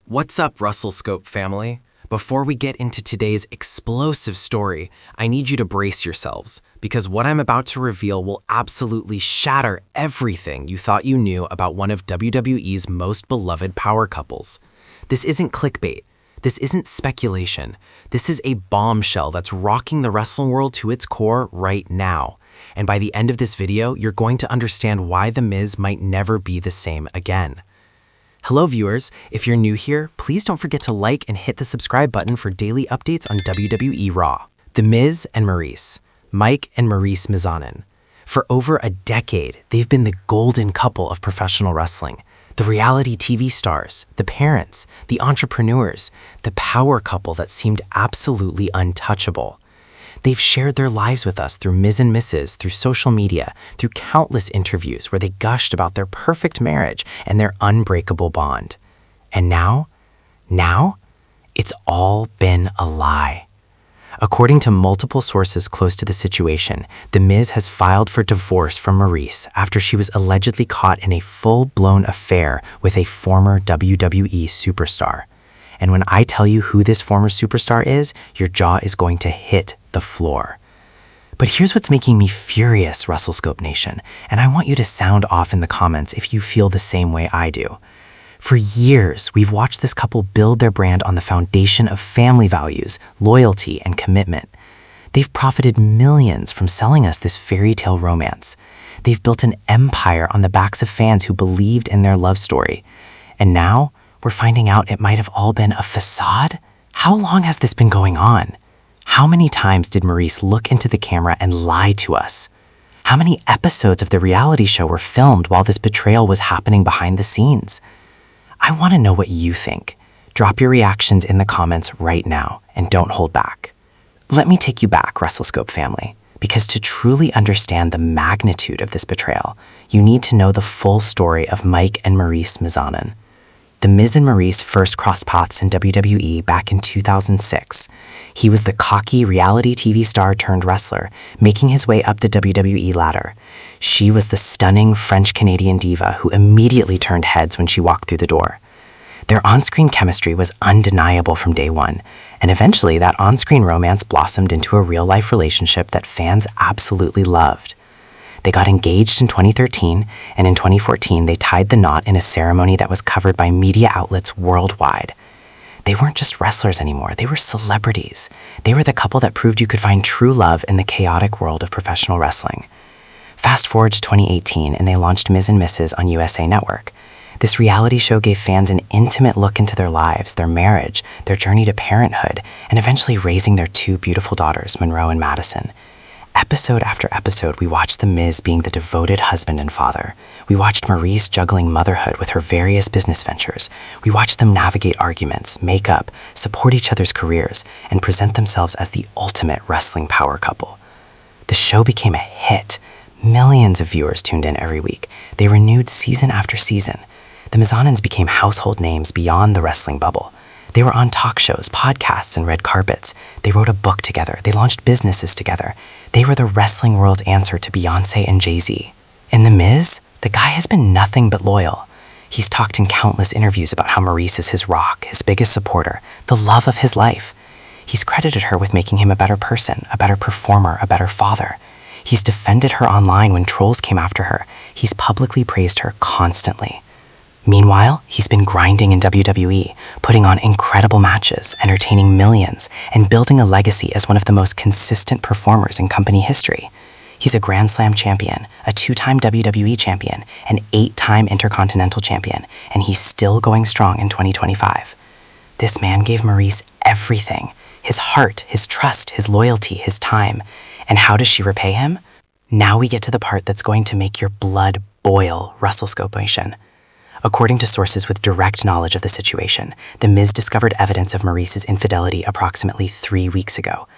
What's up, Wrestle Scope family? Before we get into today's explosive story, I need you to brace yourselves, because what I'm about to reveal will absolutely shatter everything you thought you knew about one of WWE's most beloved power couples. This isn't clickbait. This isn't speculation. This is a bombshell that's rocking the wrestling world to its core right now. And by the end of this video, you're going to understand why The Miz might never be the same again. Hello viewers, if you're new here, please don't forget to like and hit the subscribe button for daily updates on WWE Raw. The Miz and Maryse, Mike and Maryse Mizanin. For over a decade, they've been the golden couple of professional wrestling. The reality TV stars, the parents, the entrepreneurs, the power couple that seemed absolutely untouchable. They've shared their lives with us through Miz and Mrs., through social media, through countless interviews where they gushed about their perfect marriage and their unbreakable bond. And now, it's all been a lie. According to multiple sources close to the situation, The Miz has filed for divorce from Maryse after she was allegedly caught in a full-blown affair with a former WWE superstar. And when I tell you who this former superstar is, your jaw is going to hit the floor. But here's what's making me furious, Wrestle Scope Nation, and I want you to sound off in the comments if you feel the same way I do. For years, we've watched this couple build their brand on the foundation of family values, loyalty, and commitment. They've profited millions from selling us this fairy tale romance. They've built an empire on the backs of fans who believed in their love story. And now, we're finding out it might have all been a facade? How long has this been going on? How many times did Maryse look into the camera and lie to us? How many episodes of the reality show were filmed while this betrayal was happening behind the scenes? I want to know what you think. Drop your reactions in the comments right now, and don't hold back. Let me take you back, Wrestle Scope family, because to truly understand the magnitude of this betrayal, you need to know the full story of Mike and Maryse Mizanin. The Miz and Maryse first crossed paths in WWE back in 2006. He was the cocky reality TV star turned wrestler, making his way up the WWE ladder. She was the stunning French-Canadian diva who immediately turned heads when she walked through the door. Their on-screen chemistry was undeniable from day one, and eventually that on-screen romance blossomed into a real-life relationship that fans absolutely loved. They got engaged in 2013, and in 2014 they tied the knot in a ceremony that was covered by media outlets worldwide. They weren't just wrestlers anymore, they were celebrities. They were the couple that proved you could find true love in the chaotic world of professional wrestling. Fast forward to 2018, and they launched Miz and Mrs. on USA Network. This reality show gave fans an intimate look into their lives, their marriage, their journey to parenthood, and eventually raising their two beautiful daughters, Monroe and Madison. Episode after episode, we watched The Miz being the devoted husband and father. We watched Maryse juggling motherhood with her various business ventures. We watched them navigate arguments, make up, support each other's careers, and present themselves as the ultimate wrestling power couple. The show became a hit. Millions of viewers tuned in every week. They renewed season after season. The Mizanins became household names beyond the wrestling bubble. They were on talk shows, podcasts, and red carpets. They wrote a book together. They launched businesses together. They were the wrestling world's answer to Beyoncé and Jay-Z. In The Miz, the guy has been nothing but loyal. He's talked in countless interviews about how Maryse is his rock, his biggest supporter, the love of his life. He's credited her with making him a better person, a better performer, a better father. He's defended her online when trolls came after her. He's publicly praised her constantly. Meanwhile, he's been grinding in WWE, putting on incredible matches, entertaining millions, and building a legacy as one of the most consistent performers in company history. He's a Grand Slam champion, a 2-time WWE champion, an 8-time Intercontinental champion, and he's still going strong in 2025. This man gave Maryse everything: his heart, his trust, his loyalty, his time. And how does she repay him? Now we get to the part that's going to make your blood boil, Wrestle Scope Nation. According to sources with direct knowledge of the situation, The Miz discovered evidence of Maryse's infidelity approximately 3 weeks ago.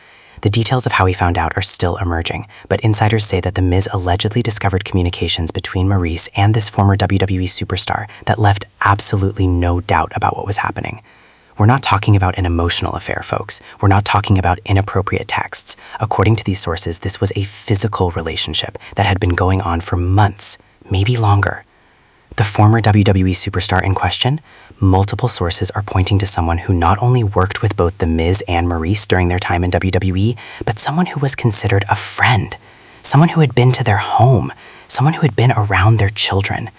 The details of how he found out are still emerging, but insiders say that The Miz allegedly discovered communications between Maryse and this former WWE superstar that left absolutely no doubt about what was happening. We're not talking about an emotional affair, folks. We're not talking about inappropriate texts. According to these sources, this was a physical relationship that had been going on for months, maybe longer. The former WWE superstar in question, Multiple sources are pointing to someone who not only worked with both The Miz and Maryse during their time in WWE, but someone who was considered a friend, someone who had been to their home, someone who had been around their children.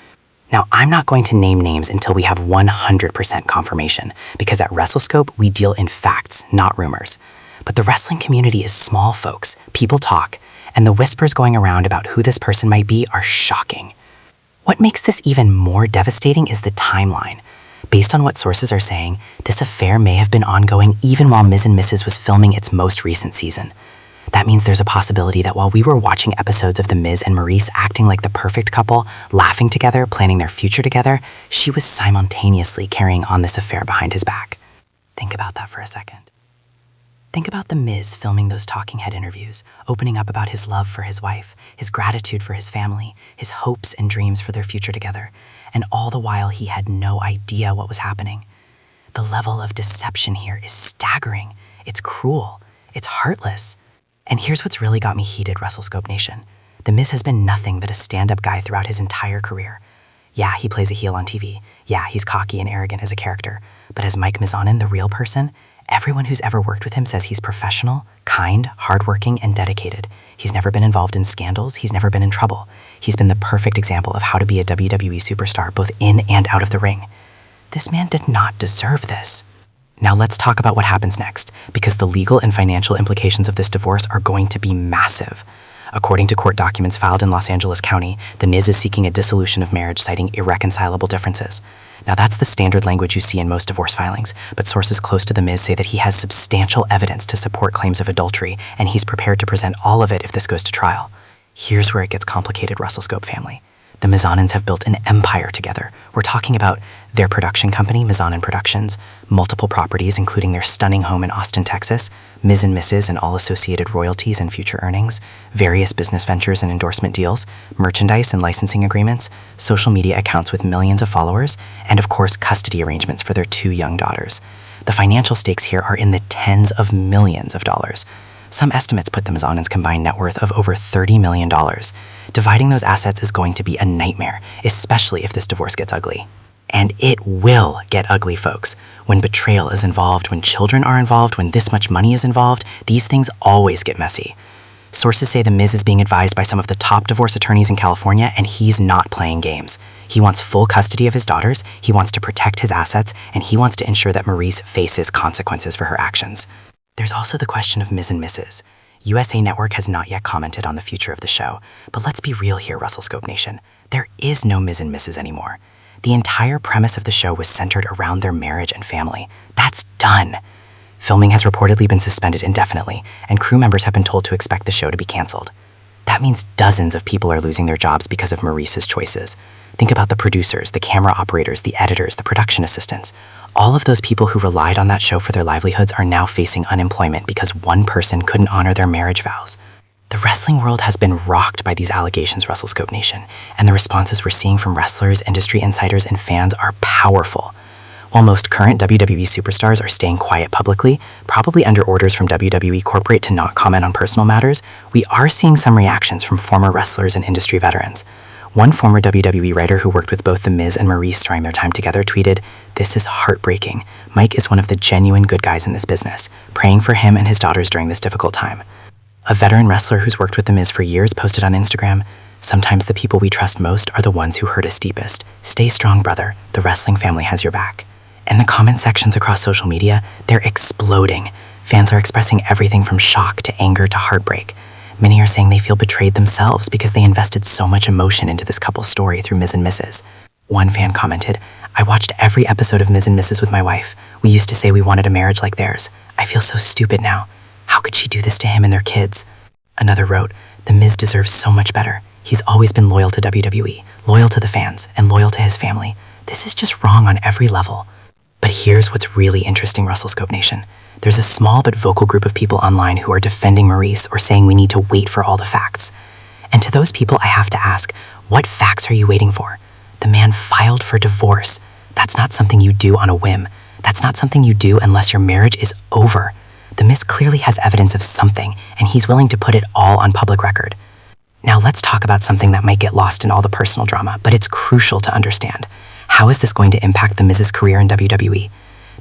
Now, I'm not going to name names until we have 100% confirmation, because at Wrestle Scope, we deal in facts, not rumors. But the wrestling community is small, folks. People talk, and the whispers going around about who this person might be are shocking. What makes this even more devastating is the timeline. Based on what sources are saying, this affair may have been ongoing even while Ms. and Mrs. was filming its most recent season. That means there's a possibility that while we were watching episodes of The Miz and Maryse acting like the perfect couple, laughing together, planning their future together, she was simultaneously carrying on this affair behind his back. Think about that for a second. Think about The Miz filming those talking head interviews, opening up about his love for his wife, his gratitude for his family, his hopes and dreams for their future together, and all the while he had no idea what was happening. The level of deception here is staggering. It's cruel. It's heartless. And here's what's really got me heated, Wrestle Scope Nation. The Miz has been nothing but a stand-up guy throughout his entire career. Yeah, he plays a heel on TV. Yeah, he's cocky and arrogant as a character. But as Mike Mizanin, the real person, everyone who's ever worked with him says he's professional, kind, hardworking, and dedicated. He's never been involved in scandals. He's never been in trouble. He's been the perfect example of how to be a WWE superstar, both in and out of the ring. This man did not deserve this. Now let's talk about what happens next, because the legal and financial implications of this divorce are going to be massive. According to court documents filed in Los Angeles County, the Miz is seeking a dissolution of marriage, citing irreconcilable differences. Now that's the standard language you see in most divorce filings, but sources close to the Miz say that he has substantial evidence to support claims of adultery, and he's prepared to present all of it if this goes to trial. Here's where it gets complicated, Wrestle Scope family. The Mizanins have built an empire together. We're talking about their production company, Mizanin Productions, multiple properties including their stunning home in Austin, Texas, Ms. and Mrs. and all associated royalties and future earnings, various business ventures and endorsement deals, merchandise and licensing agreements, social media accounts with millions of followers, and of course custody arrangements for their 2 young daughters. The financial stakes here are in the tens of millions of dollars. Some estimates put the Mizanins' combined net worth of over $30 million. Dividing those assets is going to be a nightmare, especially if this divorce gets ugly. And it will get ugly, folks. When betrayal is involved, when children are involved, when this much money is involved, these things always get messy. Sources say the Miz is being advised by some of the top divorce attorneys in California, and he's not playing games. He wants full custody of his daughters, he wants to protect his assets, and he wants to ensure that Maryse faces consequences for her actions. There's also the question of Ms. and Mrs. USA Network has not yet commented on the future of the show, but let's be real here, Wrestle Scope Nation. There is no Ms. and Mrs. anymore. The entire premise of the show was centered around their marriage and family. That's done. Filming has reportedly been suspended indefinitely, and crew members have been told to expect the show to be canceled. That means dozens of people are losing their jobs because of Maryse's choices. Think about the producers, the camera operators, the editors, the production assistants. All of those people who relied on that show for their livelihoods are now facing unemployment because one person couldn't honor their marriage vows. The wrestling world has been rocked by these allegations, Wrestle Scope Nation, and the responses we're seeing from wrestlers, industry insiders, and fans are powerful. While most current WWE superstars are staying quiet publicly, probably under orders from WWE corporate to not comment on personal matters, we are seeing some reactions from former wrestlers and industry veterans. One former WWE writer who worked with both The Miz and Maryse during their time together tweeted, "This is heartbreaking. Mike is one of the genuine good guys in this business. Praying for him and his daughters during this difficult time." A veteran wrestler who's worked with The Miz for years posted on Instagram, "Sometimes the people we trust most are the ones who hurt us deepest. Stay strong, brother. The wrestling family has your back." And the comment sections across social media, they're exploding. Fans are expressing everything from shock to anger to heartbreak. Many are saying they feel betrayed themselves because they invested so much emotion into this couple's story through Ms. and Mrs. One fan commented, "I watched every episode of Ms. and Mrs. with my wife. We used to say we wanted a marriage like theirs. I feel so stupid now. How could she do this to him and their kids?" Another wrote, "The Miz deserves so much better. He's always been loyal to WWE, loyal to the fans, and loyal to his family. This is just wrong on every level." But here's what's really interesting, Wrestle Scope Nation. There's a small but vocal group of people online who are defending Maryse or saying we need to wait for all the facts. And to those people, I have to ask, what facts are you waiting for? The man filed for divorce. That's not something you do on a whim. That's not something you do unless your marriage is over. The Miz clearly has evidence of something, and he's willing to put it all on public record. Now let's talk about something that might get lost in all the personal drama, but it's crucial to understand. How is this going to impact The Miz's career in WWE?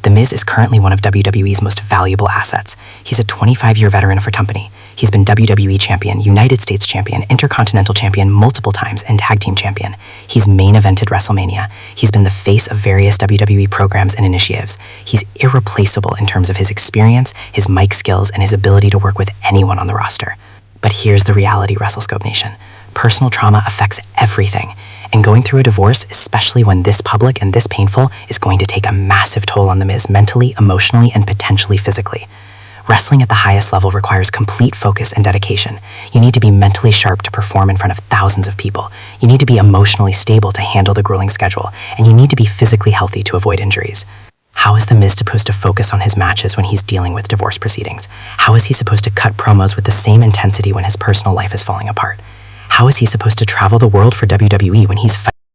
The Miz is currently one of WWE's most valuable assets. He's a 25-year veteran of her company. He's been WWE Champion, United States Champion, Intercontinental Champion multiple times, and Tag Team Champion. He's main evented WrestleMania. He's been the face of various WWE programs and initiatives. He's irreplaceable in terms of his experience, his mic skills, and his ability to work with anyone on the roster. But here's the reality, Wrestle Scope Nation. Personal trauma affects everything. And going through a divorce, especially when this public and this painful, is going to take a massive toll on The Miz mentally, emotionally, and potentially physically. Wrestling at the highest level requires complete focus and dedication. You need to be mentally sharp to perform in front of thousands of people. You need to be emotionally stable to handle the grueling schedule. And you need to be physically healthy to avoid injuries. How is The Miz supposed to focus on his matches when he's dealing with divorce proceedings? How is he supposed to cut promos with the same intensity when his personal life is falling apart? How is he supposed to travel the world for WWE when he's fighting